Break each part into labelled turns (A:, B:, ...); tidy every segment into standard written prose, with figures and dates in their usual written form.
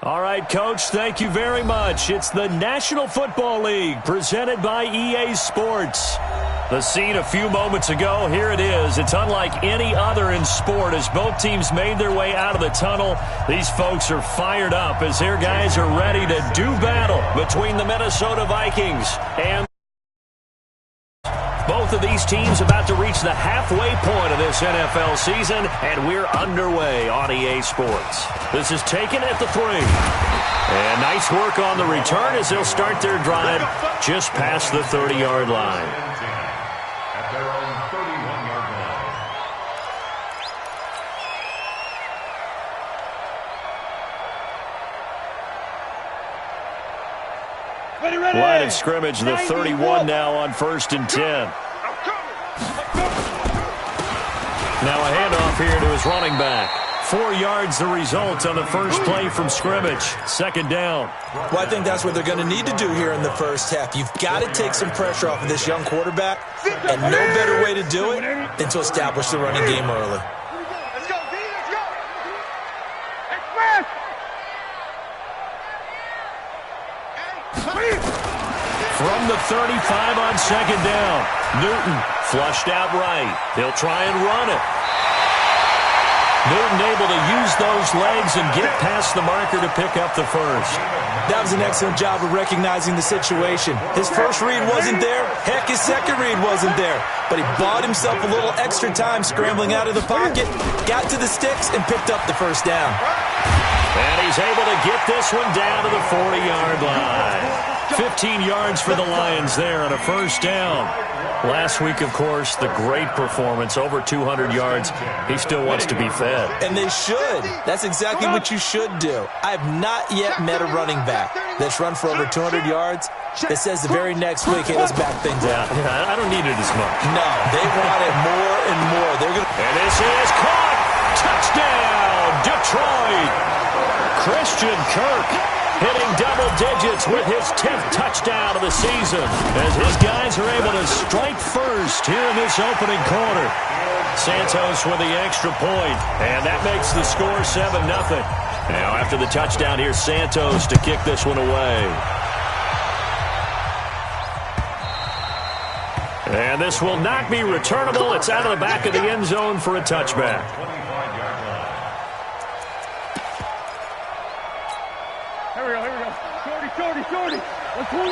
A: All right, Coach, thank you very much. It's the National Football League presented by EA Sports. The scene a few moments ago, here it is. It's unlike any other in sport as both teams made their way out of the tunnel. These folks are fired up as their guys are ready to do battle between the Minnesota Vikings and both of these teams about to reach the halfway point of this NFL season, and we're underway on EA Sports. This is taken at the 3. And nice work on the return as they'll start their drive just past the 30-yard line.
B: At their own 31-yard line.
A: Ready. Line of scrimmage, the 31 now on 1st and 10. Now a handoff here to his running back. 4 yards the result on the first play from scrimmage. 2nd down.
C: Well, I think that's what they're going to need to do here in the first half. You've got to take some pressure off of this young quarterback, and no better way to do it than to establish the running game early.
B: Let's go, D, let's go.
A: From the 35 on 2nd down. Newton flushed out right. They'll try and run it. Newton able to use those legs and get past the marker to pick up the first.
C: That was an excellent job of recognizing the situation. His first read wasn't there. Heck, his second read wasn't there. But he bought himself a little extra time scrambling out of the pocket, got to the sticks, and picked up the first down.
A: And he's able to get this one down to the 40-yard line. 15 yards for the Lions there on a first down. Last week, of course, the great performance, over 200 yards. He still wants to be fed.
C: And they should. That's exactly what you should do. I have not yet met a running back that's run for over 200 yards that says the very next week, hey, let's back things up.
A: Yeah, I don't need it as much.
C: No, they want it more and more.
A: And this is caught. Touchdown, Detroit. Christian Kirk hitting double digits with his 10th touchdown of the season as his guys are able to strike first here in this opening quarter. Santos with the extra point, and that makes the score 7-0. Now after the touchdown, here's Santos to kick this one away. And this will not be returnable. It's out of the back of the end zone for a touchback.
B: Shorty. 120.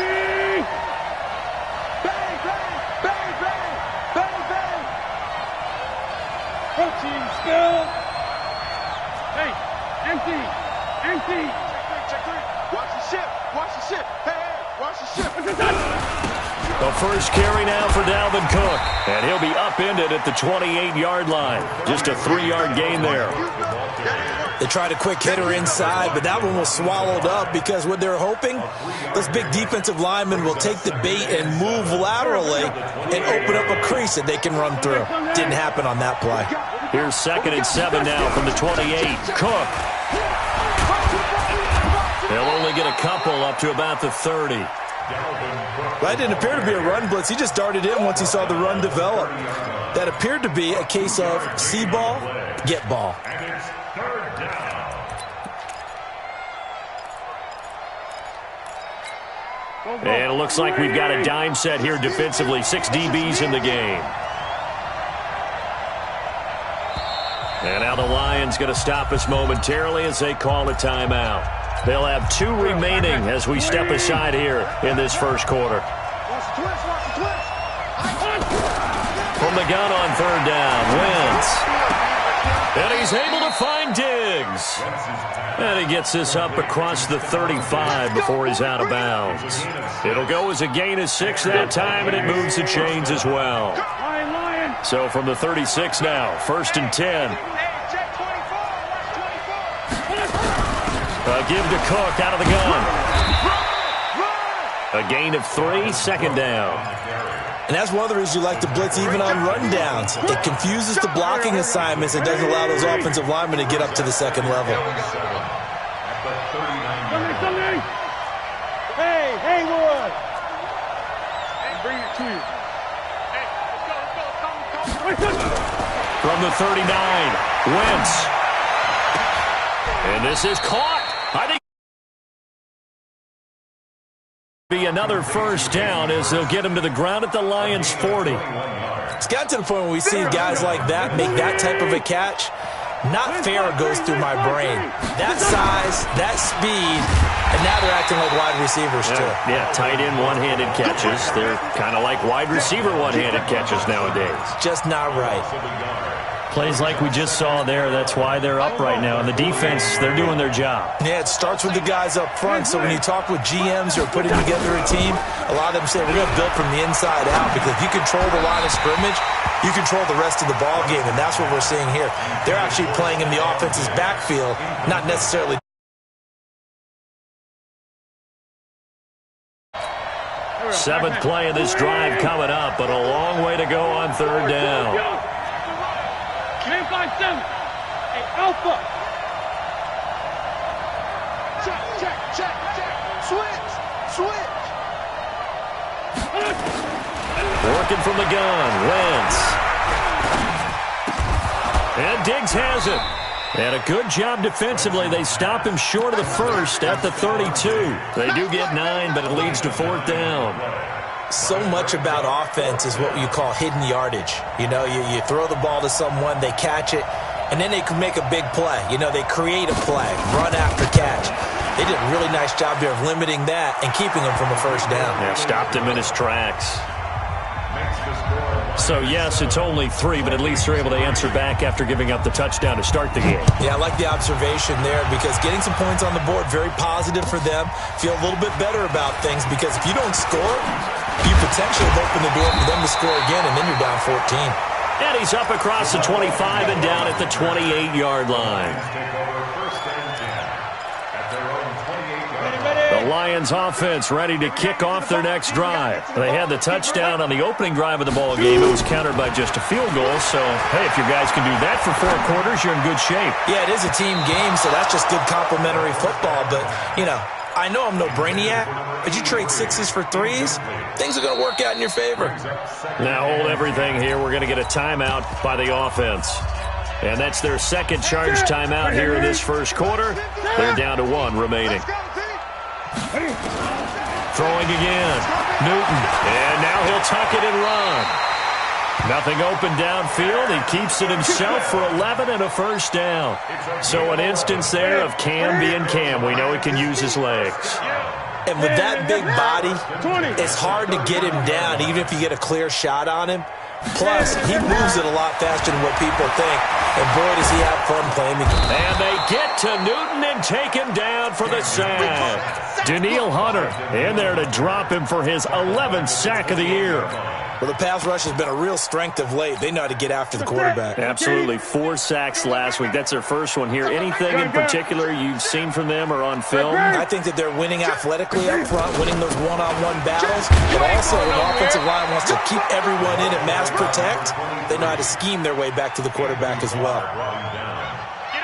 B: Bang, bang, bang, bang, bang, bang. Coaching skill. Hey, empty. Check three. Watch the ship. Hey, watch the ship.
A: The first carry now for Dalvin Cook. And he'll be upended at the 28-yard line. Just a 3-yard gain there.
C: They tried a quick hitter inside, but that one was swallowed up because what they're hoping, those big defensive linemen will take the bait and move laterally and open up a crease that they can run through. Didn't happen on that play.
A: Here's 2nd and 7 now from the 28. Cook. They'll only get a couple up to about the 30.
C: That didn't appear to be a run blitz. He just darted in once he saw the run develop. That appeared to be a case of see ball, get ball.
A: And it looks like we've got a dime set here defensively. 6 DBs in the game. And now the Lions going to stop us momentarily as they call a timeout. They'll have 2 remaining as we step aside here in this first quarter. From the gun on 3rd down, Wentz. And he's able to find Diggs. And he gets this up across the 35 before he's out of bounds. It'll go as a gain of 6 that time, and it moves the chains as well. So from the 36 now, 1st and 10. A give to Cook out of the gun. A gain of 3, 2nd down.
C: And that's one of the reasons you like to blitz even on rundowns. It confuses the blocking assignments and doesn't allow those offensive linemen to get up to the second level.
B: Hey, Haywood. Hey, bring it to you. Hey, let's go.
A: From the 39, Wentz. And this is caught. I think another first down as they'll get him to the ground at the Lions' 40.
C: It's gotten to the point where we see guys like that make that type of a catch. Not fair goes through my brain. That size, that speed, and now they're acting like wide receivers too.
A: Yeah, tight end one-handed catches. They're kind of like wide receiver one-handed catches nowadays.
C: Just not right.
A: Plays like we just saw there, that's why they're up right now. And the defense, they're doing their job.
C: Yeah, it starts with the guys up front. So when you talk with GMs who are putting together a team, a lot of them say we're going to build from the inside out, because if you control the line of scrimmage, you control the rest of the ball game, and that's what we're seeing here. They're actually playing in the offense's backfield, not necessarily.
A: Seventh play of this drive coming up, but a long way to go on third down.
B: Man 5-7. Hey, Alpha. Check. Switch.
A: Working from the gun, Wentz. And Diggs has it. And a good job defensively. They stop him short of the first at the 32. They do get 9, but it leads to fourth down.
C: So much about offense is what you call hidden yardage. You know, you throw the ball to someone, they catch it, and then they can make a big play. You know, they create a play, run after catch. They did a really nice job here of limiting that and keeping him from a first down.
A: Yeah, stopped him in his tracks. So, yes, it's only 3, but at least they're able to answer back after giving up the touchdown to start the game.
C: Yeah, I like the observation there, because getting some points on the board, very positive for them. Feel a little bit better about things, because if you don't score, you potentially have opened the door for them to score again, and then you're down 14.
A: And he's up across the 25 and down at the 28-yard line. The Lions offense ready to kick off their next drive. They had the touchdown on the opening drive of the ball game. It was countered by just a field goal. So, hey, if your guys can do that for 4 quarters, you're in good shape.
C: Yeah, it is a team game, so that's just good complimentary football. But, you know, I know I'm no brainiac, but you trade 6s for 3s, things are going to work out in your favor.
A: Now hold everything here. We're going to get a timeout by the offense. And that's their second charge timeout here in this first quarter. They're down to 1 remaining. Throwing again. Newton. And now he'll tuck it and run. Nothing open downfield. He keeps it himself for 11 and a first down. So an instance there of Cam being Cam. We know he can use his legs.
C: And with that big body, it's hard to get him down, even if you get a clear shot on him. Plus, he moves it a lot faster than what people think. And boy, does he have fun playing the game.
A: And they get to Newton and take him down for the sack. Danielle Hunter in there to drop him for his 11th sack of the year.
C: Well, the pass rush has been a real strength of late. They know how to get after the quarterback.
A: Absolutely. 4 sacks last week. That's their first one here. Anything in particular you've seen from them or on film?
C: I think that they're winning athletically up front, winning those one-on-one battles, but also an offensive line wants to keep everyone in and mass protect. They know how to scheme their way back to the quarterback as well.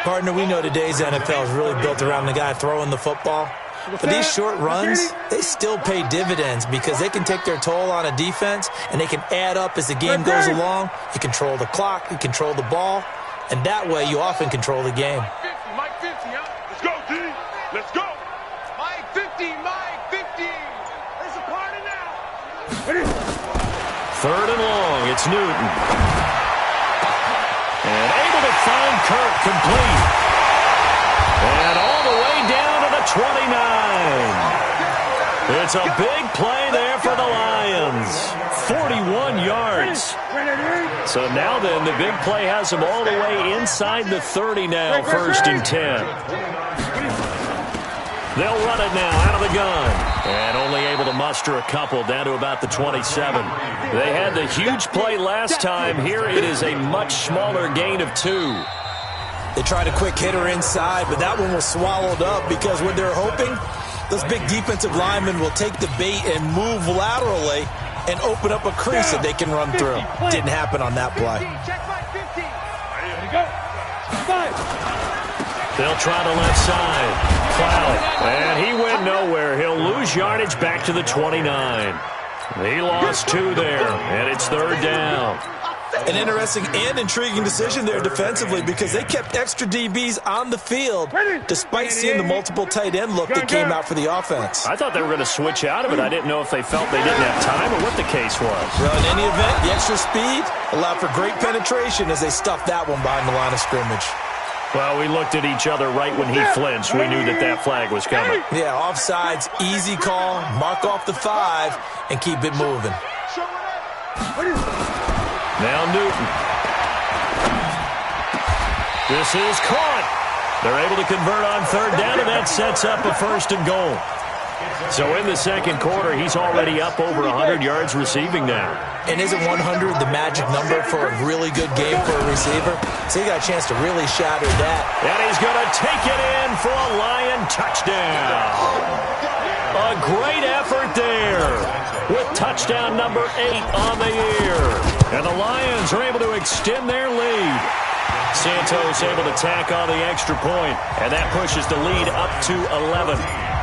C: Partner, we know today's NFL is really built around the guy throwing the football. But these short runs, they still pay dividends because they can take their toll on a defense and they can add up as the game goes along. You control the clock, you control the ball, and that way you often control the game.
B: Mike 50, huh? Let's go, D. Let's go. Mike 50, Mike 50. There's a party now.
A: Third and long, it's Newton. And able to find Kirk complete. And all the way down to the 29. It's a big play there for the Lions. 41 yards. So now then, the big play has them all the way inside the 30 now, 1st and 10. They'll run it now out of the gun. And only able to muster a couple down to about the 27. They had the huge play last time. Here it is a much smaller gain of 2.
C: They tried a quick hitter inside, but that one was swallowed up because what they're hoping, those big defensive linemen will take the bait and move laterally and open up a crease that they can run through. Didn't happen on that play.
A: They'll try the left side. Cloud. And he went nowhere. He'll lose yardage back to the 29. He lost 2 there, and it's 3rd down.
C: An interesting and intriguing decision there defensively because they kept extra DBs on the field despite seeing the multiple tight end look that came out for the offense.
A: I thought they were going to switch out of it. I didn't know if they felt they didn't have time or what the case was.
C: Well, in any event, the extra speed allowed for great penetration as they stuffed that one behind the line of scrimmage.
A: Well, we looked at each other right when he flinched. We knew that flag was coming.
C: Yeah, offsides, easy call, mark off the 5, and keep it moving.
A: Now Newton. This is caught. They're able to convert on third down, and that sets up a 1st and goal. So in the second quarter, he's already up over 100 yards receiving now.
C: And isn't 100 the magic number for a really good game for a receiver? So he got a chance to really shatter that.
A: And he's going to take it in for a Lion touchdown. A great effort there with touchdown number 8 on the year. And the Lions are able to extend their lead. Santos able to tack on the extra point, and that pushes the lead up to 11.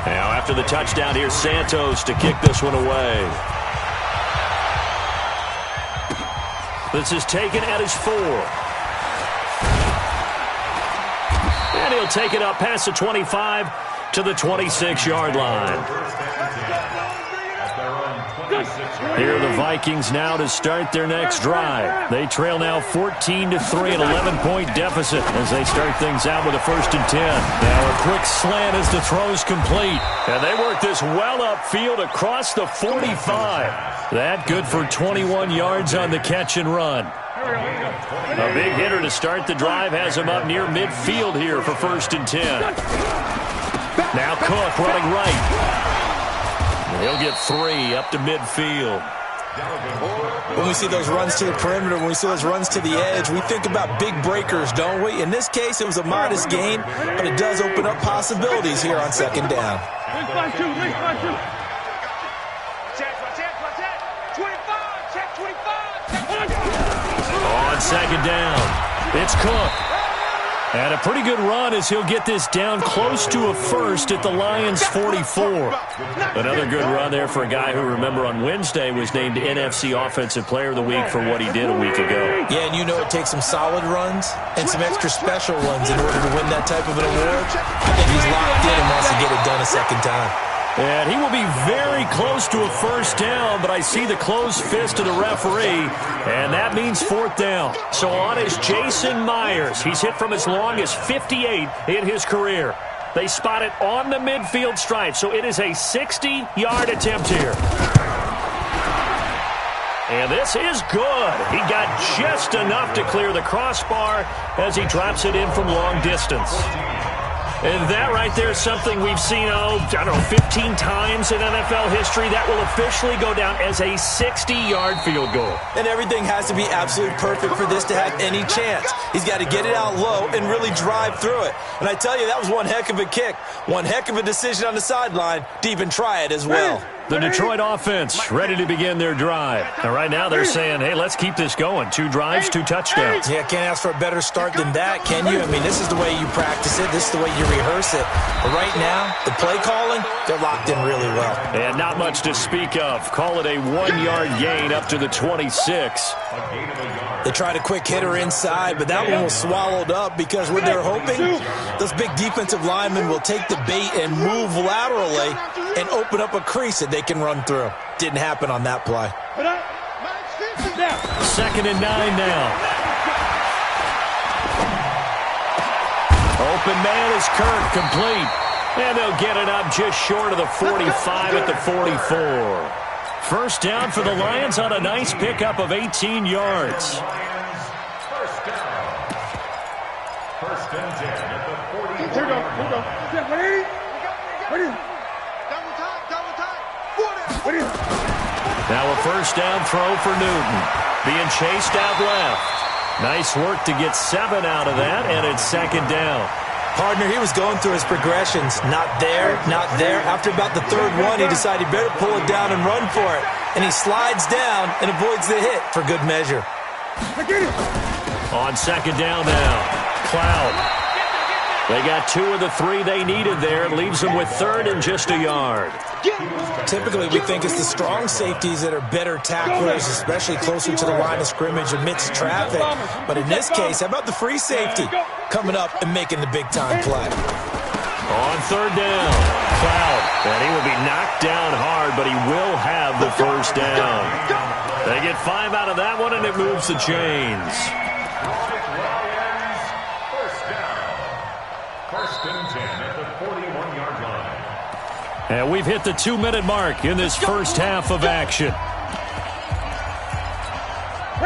A: Now after the touchdown, here's Santos to kick this one away. This is taken at his 4. And he'll take it up past the 25 to the 26-yard line. Here are the Vikings now to start their next drive. They trail now 14-3, an 11-point deficit as they start things out with a 1st and 10. Now a quick slant as the throw's complete. And they work this well upfield across the 45. That good for 21 yards on the catch and run. A big hitter to start the drive has him up near midfield here for 1st and 10. Now Cook running right. He'll get 3 up to midfield.
C: When we see those runs to the perimeter, when we see those runs to the edge, we think about big breakers, don't we? In this case, it was a modest gain, but it does open up possibilities here on 2nd down.
A: On 2nd down, it's Cook. And a pretty good run as he'll get this down close to a 1st at the Lions' 44. Another good run there for a guy who, remember, on Wednesday was named NFC Offensive Player of the Week for what he did a week ago.
C: Yeah, and you know it takes some solid runs and some extra special runs in order to win that type of an award. I think he's locked in and wants to get it done a 2nd time.
A: And he will be very close to a 1st down, but I see the closed fist of the referee, and that means 4th down. So on is Jason Myers. He's hit from as long as 58 in his career. They spot it on the midfield stripe, so it is a 60-yard attempt here. And this is good. He got just enough to clear the crossbar as he drops it in from long distance. And that right there is something we've seen, 15 times in NFL history. That will officially go down as a 60-yard field goal.
C: And everything has to be absolutely perfect for this to have any chance. He's got to get it out low and really drive through it. And I tell you, that was one heck of a kick. One heck of a decision on the sideline to even try it as well.
A: The Detroit offense ready to begin their drive. And right now they're saying, hey, let's keep this going. 2 drives, 2 touchdowns.
C: Yeah, can't ask for a better start than that, can you? I mean, this is the way you practice it. This is the way you rehearse it. But right now, the play calling, they're locked in really well.
A: And not much to speak of. Call it a 1-yard gain up to the 26.
C: They tried a quick hitter inside, but that one was swallowed up because what they're hoping, those big defensive linemen will take the bait and move laterally and open up a crease that they can run through. Didn't happen on that play.
A: 2nd and 9 now. Open man is Kirk, complete. And they'll get it up just short of the 45 at the 44. 1st down for the Lions on a nice pickup of 18 yards.
B: 1st and 10 at the 40. Here we go.
A: Now a 1st down throw for Newton. Being chased out left. Nice work to get 7 out of that, and it's 2nd down.
C: Partner, he was going through his progressions. Not there, not there. After about the 3rd one, he decided he better pull it down and run for it. And he slides down and avoids the hit for good measure.
A: On 2nd down now, Cloud. They got 2 of the 3 they needed there. Leaves them with 3rd and just a yard.
C: Typically, we think it's the strong safeties that are better tacklers, especially closer to the line of scrimmage amidst traffic. But in this case, how about the free safety coming up and making the big-time play?
A: On third down, foul. And he will be knocked down hard, but he will have the first down. They get 5 out of that one, and it moves the chains.
D: First and 10 at the 41-yard line.
A: And we've hit the 2-minute mark in this first half of action.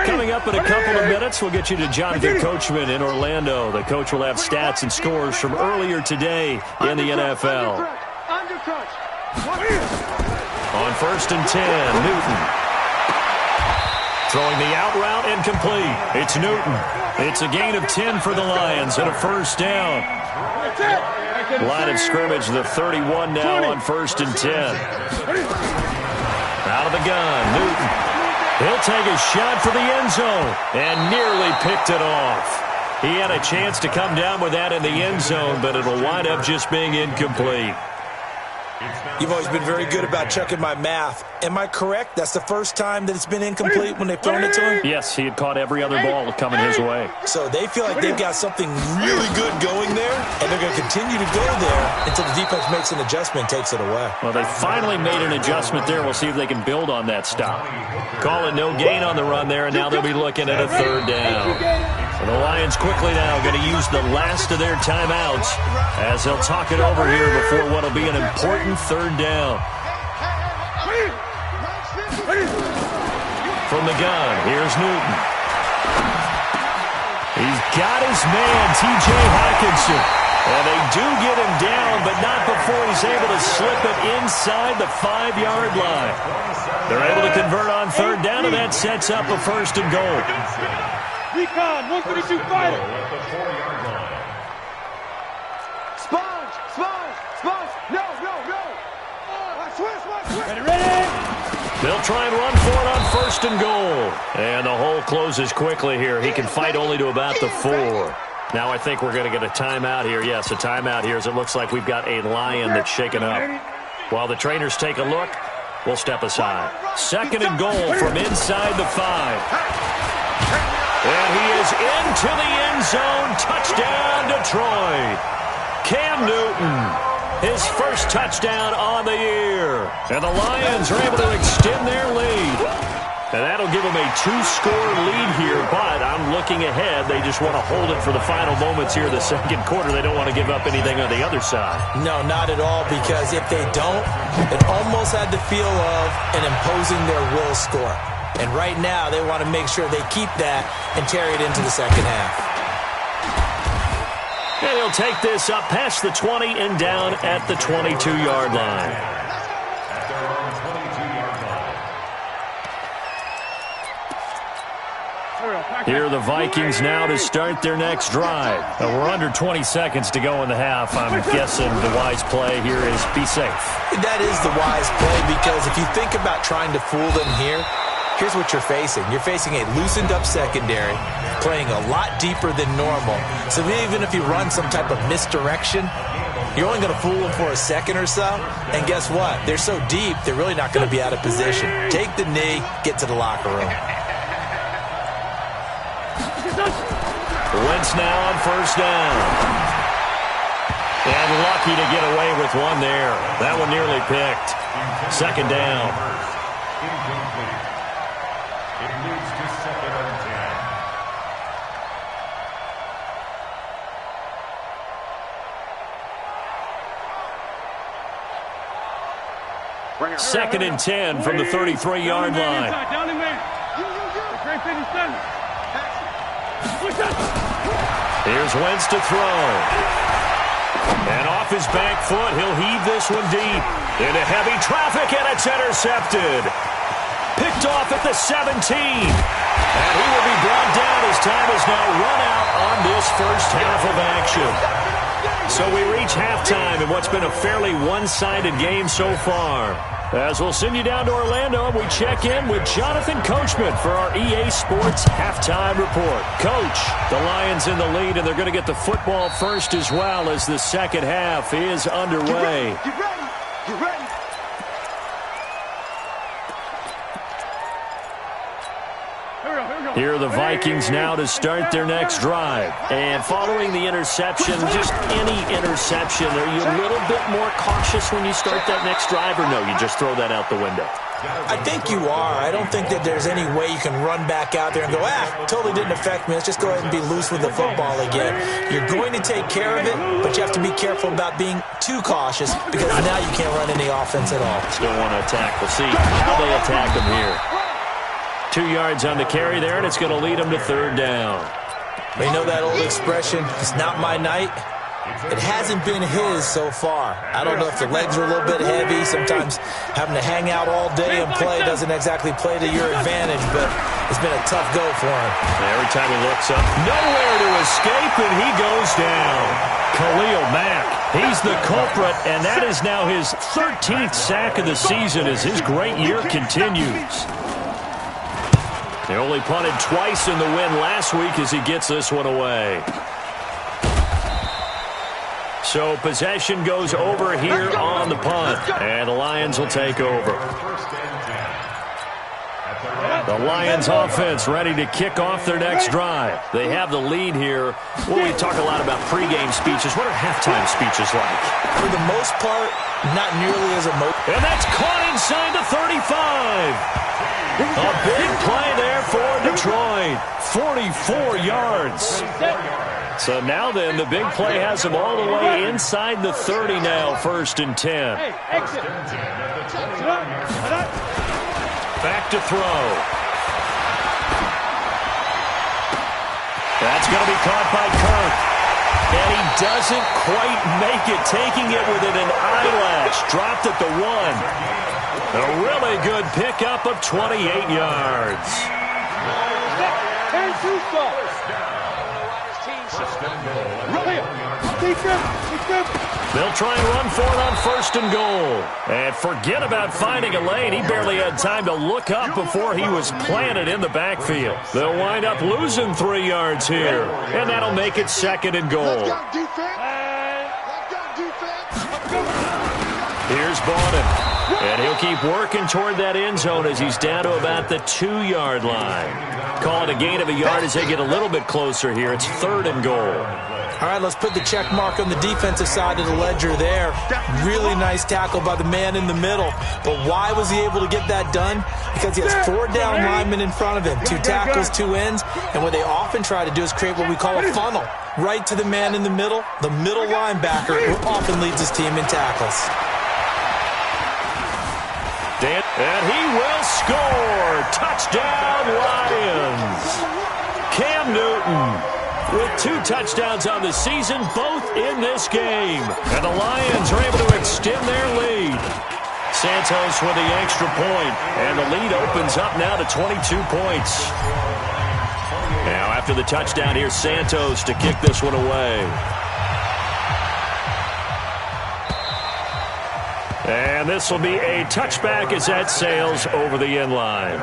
A: Coming up in a couple of minutes, we'll get you to Jonathan Coachman in Orlando. The coach will have stats and scores from earlier today in the NFL. On first and 10, Newton. Throwing the out route incomplete. It's Newton. It's a gain of 10 for the Lions and a first down. Line of scrimmage, the 31 now on first and 10. Out of the gun, Newton. He'll take a shot for the end zone and nearly picked it off. He had a chance to come down with that in the end zone, but it'll wind up just being incomplete.
C: You've always been very good about checking my math. Am I correct? That's the first time that it's been incomplete when they've thrown it to him?
A: Yes, he had caught every other ball coming his way.
C: So they feel like they've got something really good going there, and they're going to continue to go there until the defense makes an adjustment and takes it away.
A: Well, they finally made an adjustment there. We'll see if they can build on that stop. Calling no gain on the run there, and now they'll be looking at a third down. And the Lions quickly now going to use the last of their timeouts as they'll talk it over here before what will be an important third down. From the gun, here's Newton. He's got his man, T.J. Hawkinson. And they do get him down, but not before he's able to slip it inside the 5-yard line. They're able to convert on third down, and that sets up a first and goal.
B: Recon, 132 fighter. Sponge. No. Switch. Ready.
A: They'll try and run for it on first and goal. And the hole closes quickly here. He can fight only to about the 4. Now I think we're going to get a timeout here. Yes, a timeout here as it looks like we've got a Lion that's shaken up. While the trainers take a look, we'll step aside. Second and goal from inside the 5. And he is into the end zone. Touchdown, Detroit. Cam Newton, his first touchdown on the year. And the Lions are able to extend their lead. And that'll give them a 2-score lead here, but I'm looking ahead. They just want to hold it for the final moments here in the second quarter. They don't want to give up anything on the other side.
C: No, not at all, because if they don't, it almost had the feel of an imposing their will score. And right now, they want to make sure they keep that and carry it into the second half.
A: And he'll take this up past the 20 and down at the 22-yard line. Here are the Vikings now to start their next drive. We're under 20 seconds to go in the half. I'm guessing the wise play here is be safe.
C: That is the wise play, because if you think about trying to fool them here, here's what you're facing. You're facing a loosened-up secondary, playing a lot deeper than normal. So even if you run some type of misdirection, you're only going to fool them for a second or so. And guess what? They're so deep, they're really not going to be out of position. Take the knee, get to the locker room.
A: Wentz now on first down. And lucky to get away with one there. That one nearly picked. Second down.
D: It moves to second and
B: 10.
A: Second and 10 from the 33-yard line. Here's Wentz to throw. And off his back foot, he'll heave this one deep. Into heavy traffic, and it's intercepted. Picked off at the 17. And he will be brought down as time is now run out on this first half of action. So we reach halftime in what's been a fairly one-sided game so far. As we'll send you down to Orlando, we check in with Jonathan Coachman for our EA Sports Halftime Report. Coach, the Lions in the lead, and they're going to get the football first as well as the second half is underway.
B: Get ready.
A: Here are the Vikings now to start their next drive. And following the interception, just any interception, are you a little bit more cautious when you start that next drive, or no, you just throw that out the window?
C: I think you are. I don't think that there's any way you can run back out there and go, totally didn't affect me. Let's just go ahead and be loose with the football again. You're going to take care of it, but you have to be careful about being too cautious because now you can't run any offense at all.
A: Still want to attack. We'll see how they attack them here. 2 yards on the carry there, and it's going to lead them to third down.
C: You know that old expression, it's not my night? It hasn't been his so far. I don't know if the legs are a little bit heavy. Sometimes having to hang out all day and play doesn't exactly play to your advantage, but it's been a tough go for him.
A: Every time he looks up, nowhere to escape, and he goes down. Khalil Mack, he's the culprit, and that is now his 13th sack of the season as his great year continues. They only punted twice in the win last week as he gets this one away. So possession goes over here on the punt, and the Lions will take over. The Lions offense ready to kick off their next drive. They have the lead here. Well, we talk a lot about pregame speeches. What are halftime speeches like?
C: For the most part, not nearly as emotional.
A: And that's caught inside the 35. A big play there for Detroit. 44 yards. So now then, the big play has them all the way inside the 30 now, 1st and 10. Back to throw. That's going to be caught by Kirk. And he doesn't quite make it, taking it within an eyelash. Dropped at the 1. A really good pickup of 28 yards. They'll try and run for it on 1st and goal. And forget about finding a lane. He barely had time to look up before he was planted in the backfield. They'll wind up losing 3 yards here. And that'll make it 2nd and goal. Here's Bowden. And he'll keep working toward that end zone as he's down to about the 2-yard line. Call it a gain of a yard as they get a little bit closer here. It's 3rd and goal.
C: All right, let's put the check mark on the defensive side of the ledger there. Really nice tackle by the man in the middle. But why was he able to get that done? Because he has 4 down linemen in front of him. 2 tackles, 2 ends. And what they often try to do is create what we call a funnel. Right to the man in the middle linebacker, who often leads his team in tackles.
A: And he will score. Touchdown, Lions. Cam Newton with 2 touchdowns on the season, both in this game. And the Lions are able to extend their lead. Santos with the extra point, and the lead opens up now to 22 points. Now after the touchdown, here's Santos to kick this one away. And this will be a touchback as that sails over the end line.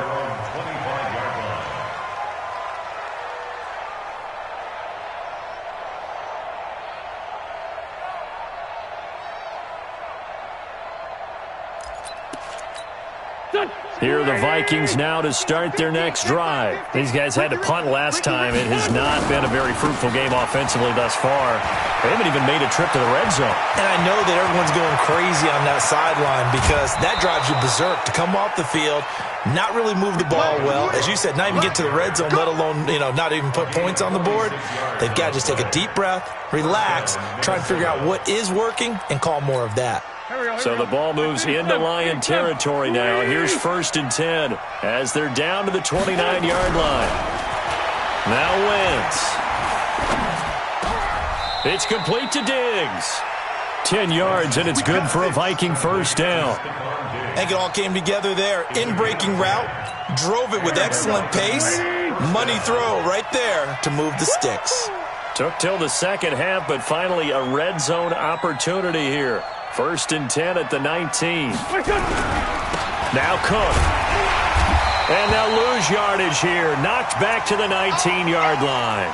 A: Here are the Vikings now to start their next drive. These guys had to punt last time. It has not been a very fruitful game offensively thus far. They haven't even made a trip to the red zone.
C: And I know that everyone's going crazy on that sideline because that drives you berserk to come off the field, not really move the ball well. As you said, not even get to the red zone, let alone, not even put points on the board. They've got to just take a deep breath, relax, try and figure out what is working, and call more of that.
A: So the ball moves into Lion territory now. Here's 1st and 10 as they're down to the 29-yard line. Now Wentz. It's complete to Diggs. 10 yards, and it's good for a Viking 1st down.
C: I think it all came together there. In-breaking route, drove it with excellent pace. Money throw right there to move the sticks.
A: Took till the second half, but finally a red zone opportunity here. 1st and 10 at the 19. Now Cook. And they'll lose yardage here. Knocked back to the 19-yard line.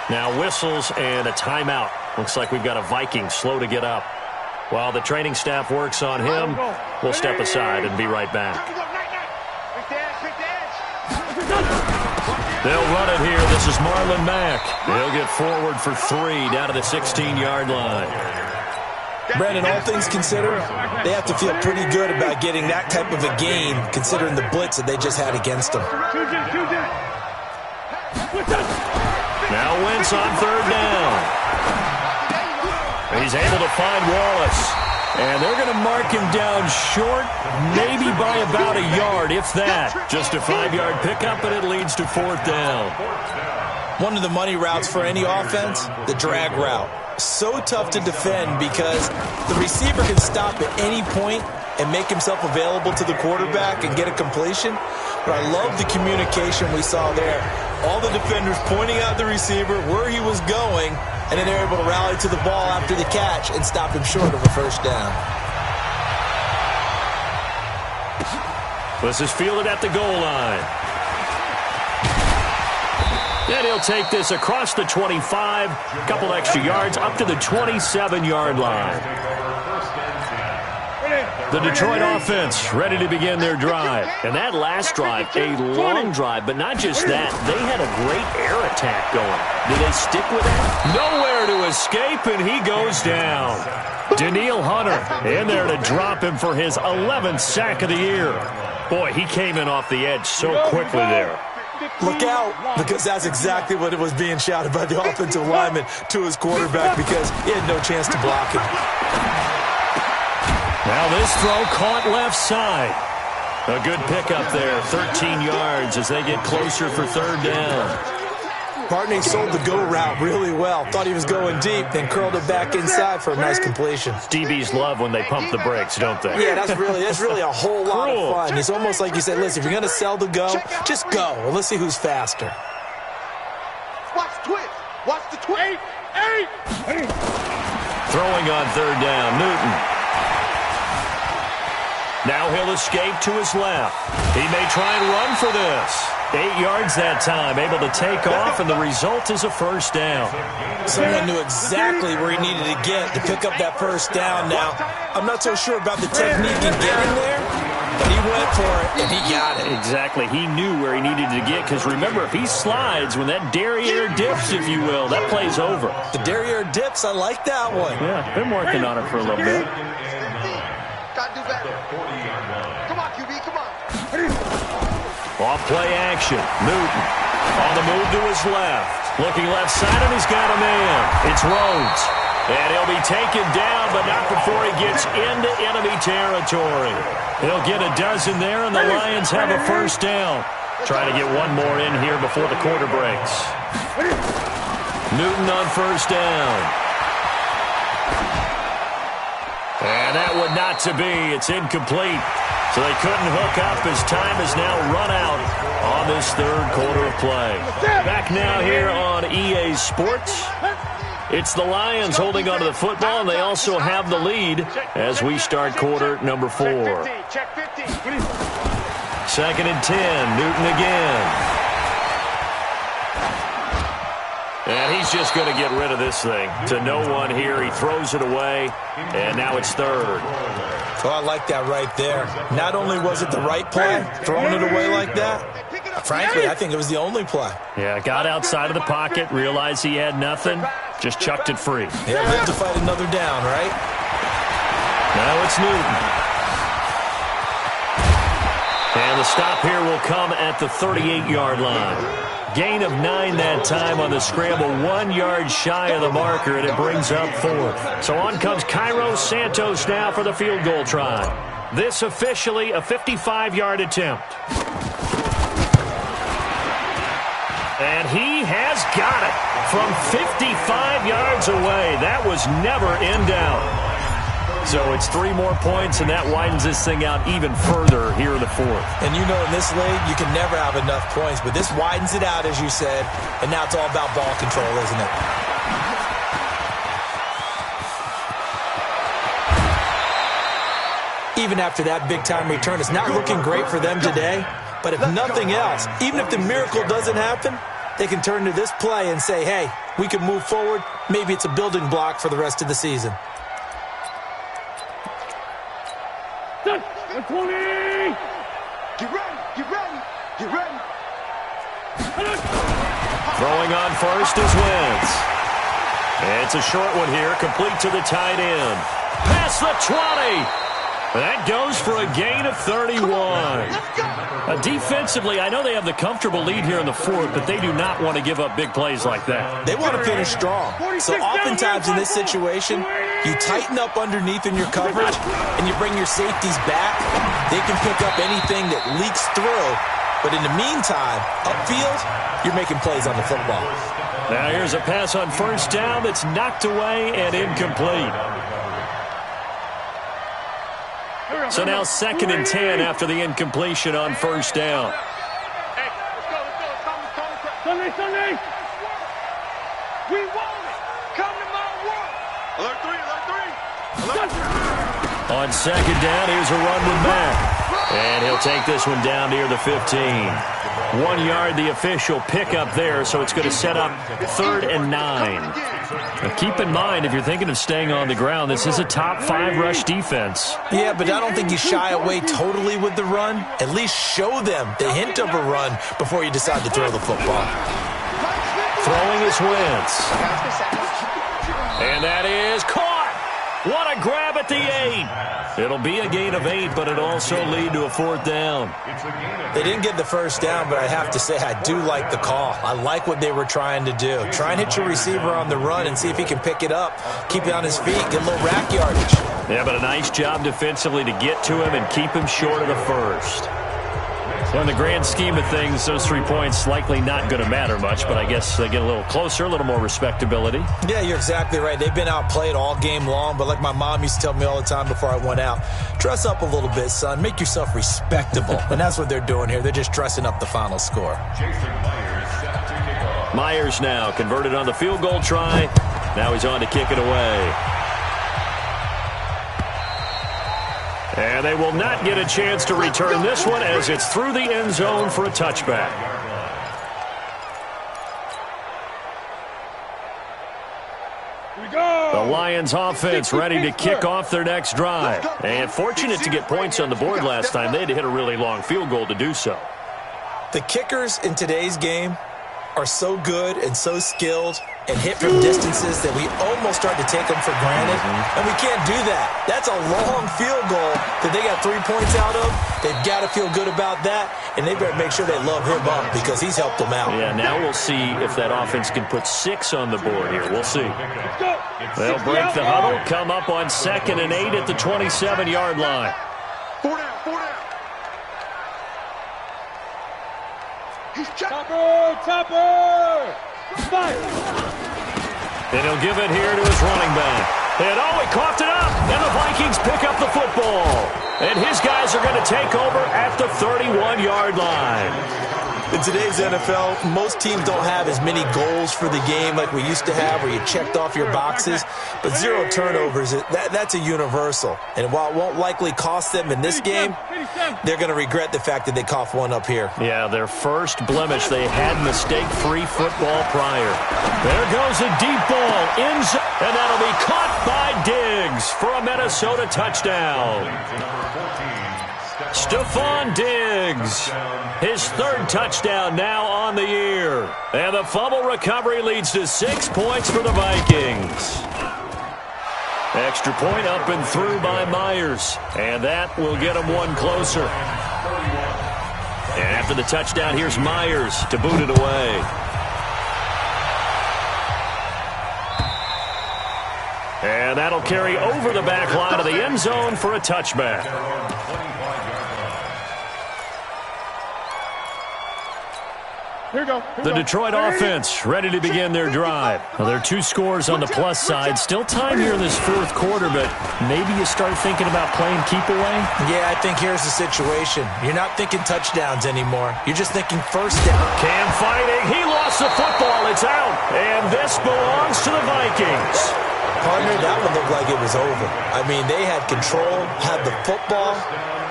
A: Now whistles and a timeout. Looks like we've got a Viking slow to get up. While the training staff works on him, we'll step aside and be right back. They'll run it here. This is Marlon Mack. He'll get forward for 3 down to the 16-yard line.
C: Brandon, all things considered, they have to feel pretty good about getting that type of a gain, considering the blitz that they just had against them.
A: Now Wentz on 3rd down. He's able to find Wallace. And they're going to mark him down short, maybe by about a yard, if that. Just a 5-yard pickup, and it leads to 4th down.
C: One of the money routes for any offense, the drag route. So tough to defend because the receiver can stop at any point and make himself available to the quarterback and get a completion. But I love the communication we saw there. All the defenders pointing out the receiver, where he was going, and then they're able to rally to the ball after the catch and stop him short of a 1st down.
A: This is fielded at the goal line. And he'll take this across the 25, couple extra yards, up to the 27-yard line. The Detroit offense ready to begin their drive. And that last drive, a long drive, but not just that. They had a great air attack going. Do they stick with that? Nowhere to escape, and he goes down. Danielle Hunter in there to drop him for his 11th sack of the year. Boy, he came in off the edge so quickly there.
C: Look out, because that's exactly what it was being shouted by the offensive lineman to his quarterback because he had no chance to block him.
A: Now this throw caught left side. A good pickup there, 13 yards as they get closer for 3rd down.
C: Bartney sold the go route really well. Thought he was going deep, then curled it back inside for a nice completion.
A: DBs love when they pump the brakes, don't they?
C: Yeah, that's really a whole lot of fun. It's almost like you said, listen, if you're going to sell the go, just go. Well, let's see who's faster.
B: Watch the twist. Watch the twist.
A: Throwing on 3rd down, Newton. Now he'll escape to his left. He may try and run for this. 8 yards that time, able to take off, and the result is a 1st down.
C: Someone knew exactly where he needed to get to pick up that 1st down. Now, I'm not so sure about the technique in getting there, but he went for it, and he got it.
A: Exactly. He knew where he needed to get, because remember, if he slides, when that derriere dips, if you will, that play's over.
C: The derriere dips, I like that one.
A: Yeah, been working on it for a little bit.
B: Gotta do better. Come on, QB, come on.
A: Off play action. Newton on the move to his left. Looking left side, and he's got a man. It's Rhodes. And he'll be taken down, but not before he gets into enemy territory. He'll get a dozen there, and the Lions have a 1st down. Trying to get one more in here before the quarter breaks. Newton on 1st down. And that would not to be. It's incomplete. So they couldn't hook up as time has now run out on this 3rd quarter of play. Back now here on EA Sports. It's the Lions holding onto the football, and they also have the lead as we start quarter number 4. 2nd and 10. Newton again. And he's just going to get rid of this thing to no one here. He throws it away, and now it's 3rd.
C: Oh, I like that right there. Not only was it the right play, throwing it away like that, frankly, I think it was the only play.
A: Yeah, got outside of the pocket, realized he had nothing, just chucked it free.
C: Yeah, live to fight another down, right?
A: Now it's Newton. And the stop here will come at the 38-yard line. Gain of 9 that time on the scramble, 1 yard shy of the marker, and it brings up 4th. So on comes Cairo Santos now for the field goal try. This officially a 55-yard attempt. And he has got it from 55 yards away. That was never in doubt. So it's 3 more points, and that widens this thing out even further here in the 4th.
C: And you know in this league, you can never have enough points, but this widens it out, as you said, and now it's all about ball control, isn't it? Even after that big-time return, it's not looking great for them today, but if nothing else, even if the miracle doesn't happen, they can turn to this play and say, hey, we can move forward. Maybe it's a building block for the rest of the season.
B: 20! Get ready! Get ready! Get ready!
A: Throwing on first is Wentz. It's a short one here, complete to the tight end. Past the 20. That goes for a gain of 31. Defensively, I know they have the comfortable lead here in the fourth, but they do not want to give up big plays like that.
C: They want to finish strong. So oftentimes in this situation, you tighten up underneath in your coverage, and you bring your safeties back. They can pick up anything that leaks through. But in the meantime, upfield, you're making plays on the football.
A: Now here's a pass on first down that's knocked away and incomplete. So now 2nd and 10 after the incompletion on first down.
B: Hey, let's go. Sunday. We want it. Come to my world. Alert 3.
A: On 2nd down, here's a run with Mack. And he'll take this one down near the 15. 1 yard, the official pickup there, so it's going to set up 3rd and 9. Now keep in mind, if you're thinking of staying on the ground, this is a top 5 rush defense.
C: Yeah, but I don't think you shy away totally with the run. At least show them the hint of a run before you decide to throw the football.
A: Throwing is Wentz. And that is caught. What a grab at the 8. It'll be a gain of 8, but it'll also lead to a 4th down.
C: They didn't get the first down, but I have to say I do like the call. I like what they were trying to do. Try and hit your receiver on the run and see if he can pick it up, keep it on his feet, get a little rack yardage.
A: Yeah, but a nice job defensively to get to him and keep him short of the first. So in the grand scheme of things, those 3 points likely not going to matter much, but I guess they get a little closer, a little more respectability.
C: Yeah, you're exactly right. They've been outplayed all game long, but like my mom used to tell me all the time before I went out, dress up a little bit, son. Make yourself respectable. And that's what they're doing here. They're just dressing up the final score.
A: Myers now converted on the field goal try. Now he's on to kick it away. And they will not get a chance to return this one as it's through the end zone for a touchback. The Lions offense ready to kick off their next drive. And fortunate to get points on the board last time. They had to hit a really long field goal to do so.
C: The kickers in today's game are so good and so skilled and hit from distances that we almost start to take them for granted. And we can't do that. That's a long field goal that they got 3 points out of. They've got to feel good about that, and they better make sure they love him up because he's helped them out.
A: Yeah, now we'll see if that offense can put 6 on the board here. We'll see. They'll break the huddle, come up on 2nd and 8 at the 27-yard line.
B: 4 down. He's Chopper!
A: And he'll give it here to his running back. And he coughed it up. And the Vikings pick up the football. And his guys are going to take over at the 31-yard line.
C: In today's NFL, most teams don't have as many goals for the game like we used to have where you checked off your boxes. But 0 turnovers, that's a universal. And while it won't likely cost them in this game, they're going to regret the fact that they coughed one up here.
A: Yeah, their first blemish. They had mistake-free football prior. There goes a deep ball. And that'll be caught by Diggs for a Minnesota touchdown. Stephon Diggs, his 3rd touchdown now on the year. And the fumble recovery leads to 6 points for the Vikings. Extra point up and through by Myers. And that will get them one closer. And after the touchdown, here's Myers to boot it away. And that'll carry over the back line of the end zone for a touchback. The Detroit offense ready to begin their drive. Well, there are 2 scores on the plus side. Still time here in this 4th quarter, but maybe you start thinking about playing keep away?
C: Yeah, I think here's the situation. You're not thinking touchdowns anymore. You're just thinking first down.
A: Cam fighting. He lost the football. It's out. And this belongs to the Vikings.
C: Partner, that one looked like it was over. I mean, they had control, had the football,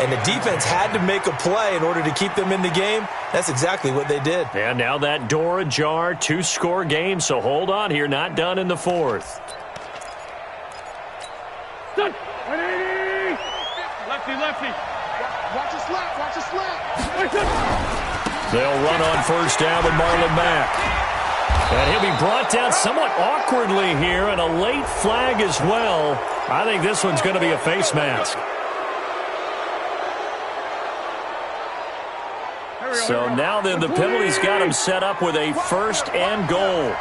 C: and the defense had to make a play in order to keep them in the game. That's exactly what they did.
A: And now that door ajar, 2-score game, so hold on here, not done in the 4th.
B: Lefty. Watch his left.
A: They'll run on first down with Marlon Mack. And he'll be brought down somewhat awkwardly here, and a late flag as well. I think this one's going to be a face mask. So now then, the penalty's got him set up with a first and goal.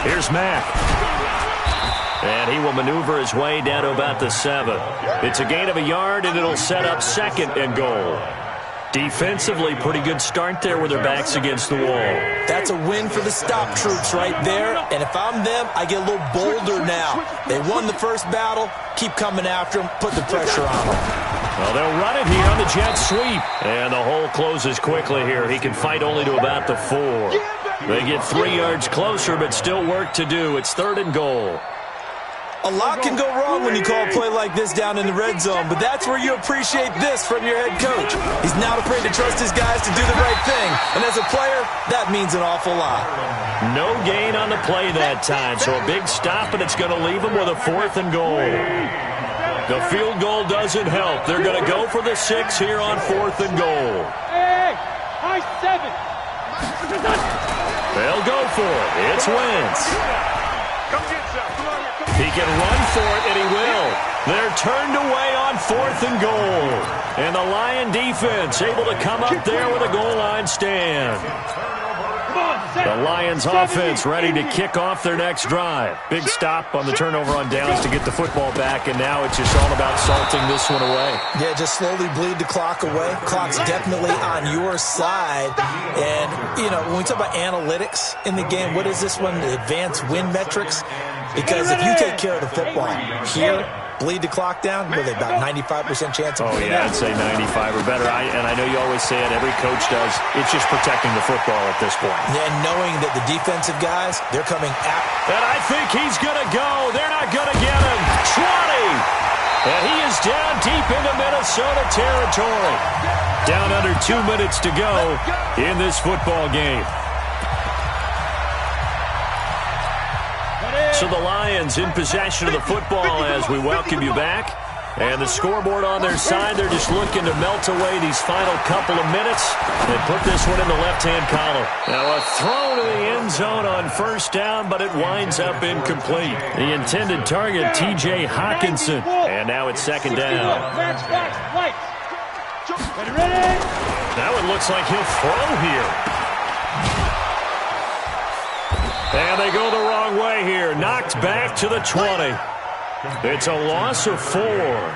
A: Here's Mack. And he will maneuver his way down to about the 7. It's a gain of a yard, and it'll set up second and goal. Defensively, pretty good start there with their backs against the wall.
C: That's a win for the stop troops right there. And if I'm them, I get a little bolder now. They won the first battle. Keep coming after them. Put the pressure on them.
A: Well, they'll run it here on the jet sweep. And the hole closes quickly here. He can fight only to about the 4. They get 3 yards closer, but still work to do. It's third and goal.
C: A lot can go wrong when you call a play like this down in the red zone, but that's where you appreciate this from your head coach. He's not afraid to trust his guys to do the right thing, and as a player, that means an awful lot.
A: No gain on the play that time, so a big stop, and it's going to leave him with a 4th and goal. The field goal doesn't help. They're going to go for the 6 here on 4th and goal.
B: Hey, high 7.
A: They'll go for it. It's Wentz. He can run for it, and he will. They're turned away on 4th and goal. And the Lion defense able to come up there with a goal line stand. The Lions offense ready to kick off their next drive. Big stop on the turnover on downs to get the football back, and now it's just all about salting this one away.
C: Yeah, just slowly bleed the clock away. Clock's definitely on your side. And, you know, when we talk about analytics in the game, what is this one? The advanced win metrics? Because if you take care of the football here, bleed the clock down, with about 95% chance of winning.
A: I'd say 95 or better. And I know you always say it, every coach does. It's just protecting the football at this point.
C: And knowing that the defensive guys, they're coming at.
A: And I think he's going to go. They're not going to get him. 20. And he is down deep into Minnesota territory. Down under 2 minutes to go in this football game. So the Lions in possession of the football as we welcome you back. And the scoreboard on their side, they're just looking to melt away these final couple of minutes and put this one in the left-hand column. Now a throw to the end zone on first down, but it winds up incomplete. The intended target, T.J. Hawkinson. And now it's second down. Now it looks like he'll throw here. And they go the wrong way here. Knocked back to the 20. It's a loss of 4.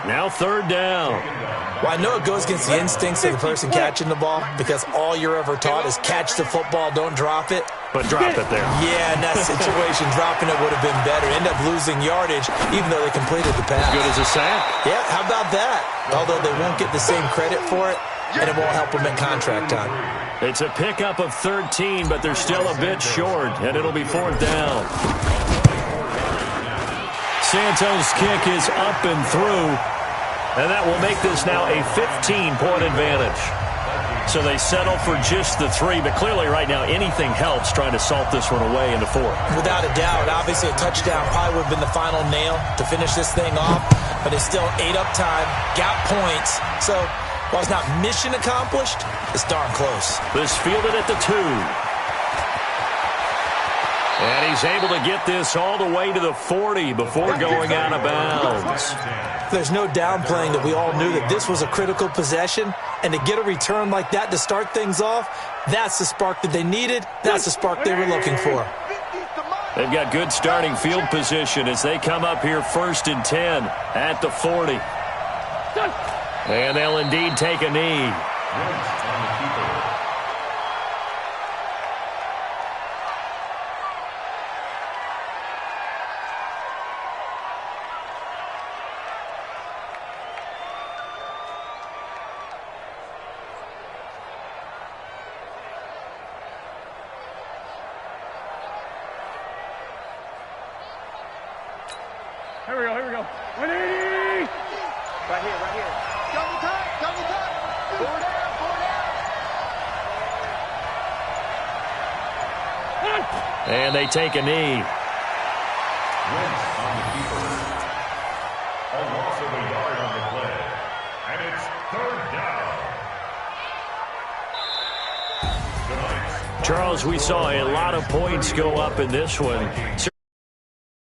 A: Now third down.
C: Well, I know it goes against the instincts of the person catching the ball because all you're ever taught is catch the football, don't drop it.
A: But drop it there.
C: Yeah, in that situation, dropping it would have been better. End up losing yardage, even though they completed the pass.
A: Good as a sack.
C: Yeah, how about that? Although they won't get the same credit for it, and it won't help them at contract time.
A: It's a pickup of 13, but they're still a bit short, and it'll be fourth down. Santos' kick is up and through, and that will make this now a 15-point advantage. So they settle for just the 3, but clearly right now anything helps trying to salt this one away in the 4th.
C: Without a doubt, obviously a touchdown probably would have been the final nail to finish this thing off, but it's still ate up time, got points, so while it's not mission accomplished, it's darn close.
A: This fielded at the 2. And he's able to get this all the way to the 40 before going out of bounds.
C: There's no downplaying that we all knew that this was a critical possession, and to get a return like that to start things off, that's the spark that they needed. That's the spark they were looking for.
A: They've got good starting field position as they come up here 1st and 10 at the 40. And they'll indeed take a knee.
B: Here we go. 180! Right here. Double time. Forward down.
A: And they take a knee.
D: On the keeper. A loss of a yard on the play. And it's third down.
A: Charles, we saw a lot of points go up in this one.